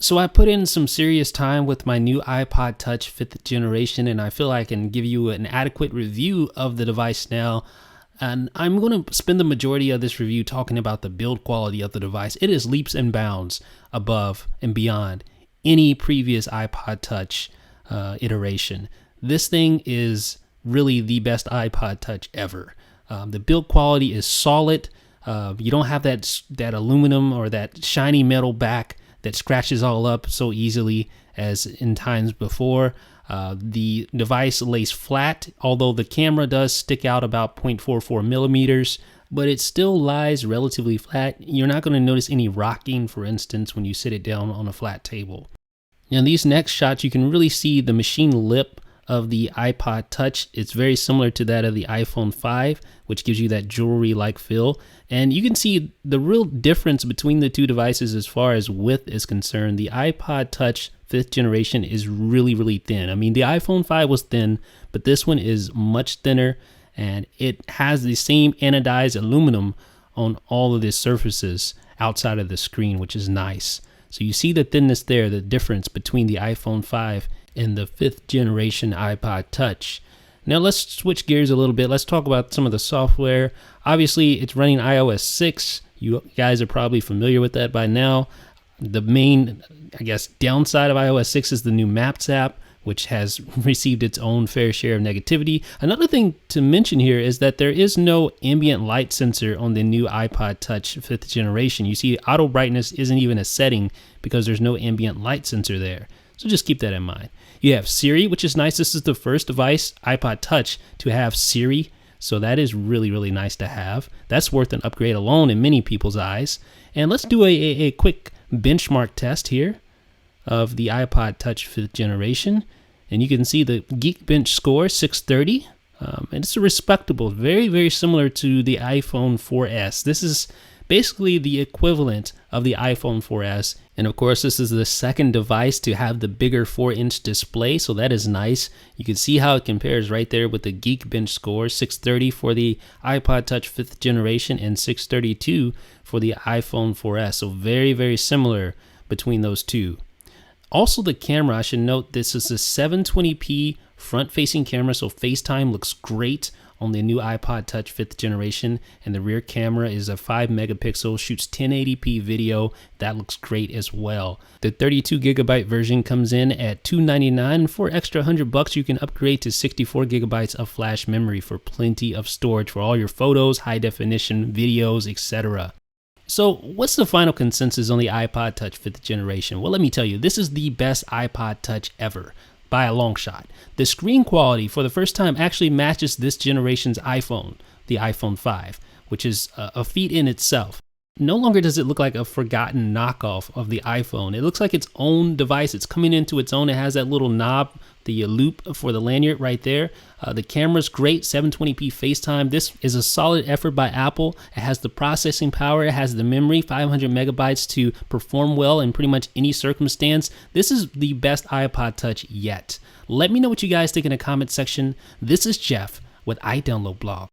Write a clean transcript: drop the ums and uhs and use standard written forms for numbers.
So I put in some serious time with my new iPod Touch 5th generation, and I feel I can give you an adequate review of the device now. And I'm going to spend the majority of this review talking about the build quality of the device. It is leaps and bounds above and beyond any previous iPod Touch iteration. This thing is really the best iPod Touch ever. The build quality is solid. You don't have that aluminum or that shiny metal back that scratches all up so easily as in times before. The device lays flat, although the camera does stick out about 0.44 millimeters, but it still lies relatively flat. You're not going to notice any rocking, for instance, when you sit it down on a flat table. Now, in these next shots, you can really see the machine lip of the iPod Touch. It's very similar to that of the iPhone 5, which gives you that jewelry-like feel. And you can see the real difference between the two devices as far as width is concerned. The iPod Touch 5th generation is really, really thin. I mean, the iPhone 5 was thin, but this one is much thinner, and it has the same anodized aluminum on all of the surfaces outside of the screen, which is nice. So you see the thinness there, the difference between the iPhone 5 and the 5th generation iPod Touch. Now let's switch gears a little bit. Let's talk about some of the software. Obviously, it's running iOS 6. You guys are probably familiar with that by now. The main, downside of iOS 6 is the new Maps app, which has received its own fair share of negativity. Another thing to mention here is that there is no ambient light sensor on the new iPod Touch 5th generation. You see, auto brightness isn't even a setting because there's no ambient light sensor there. So just keep that in mind. You have Siri, which is nice. This is the first device, iPod Touch, to have Siri. So that is really, really nice to have. That's worth an upgrade alone in many people's eyes. And let's do a quick benchmark test here of the iPod Touch 5th generation. And you can see the Geekbench score, 630. And it's a respectable, very, very similar to the iPhone 4S. This is basically the equivalent of the iPhone 4S. And of course, this is the second device to have the bigger 4-inch display, so that is nice. You can see how it compares right there with the Geekbench score, 630 for the iPod Touch 5th generation and 632 for the iPhone 4S. So very, very similar between those two. Also, the camera, I should note this is a 720p front-facing camera, so FaceTime looks great on the new iPod Touch 5th generation, and the rear camera is a 5 megapixel, shoots 1080p video. That looks great as well. The 32 gigabyte version comes in at $299. For extra $100, you can upgrade to 64 gigabytes of flash memory for plenty of storage for all your photos, high definition videos, etc. So what's the final consensus on the iPod Touch 5th generation? Well, let me tell you, this is the best iPod Touch ever, by a long shot. The screen quality for the first time actually matches this generation's iPhone, the iPhone 5, which is a feat in itself. No longer does it look like a forgotten knockoff of the iPhone. It looks like its own device. It's coming into its own. It has that little knob, the loop for the lanyard right there. The camera's great, 720p FaceTime. This is a solid effort by Apple. It has the processing power. It has the memory, 500 megabytes to perform well in pretty much any circumstance. This is the best iPod Touch yet. Let me know what you guys think in the comment section. This is Jeff with iDownload Blog.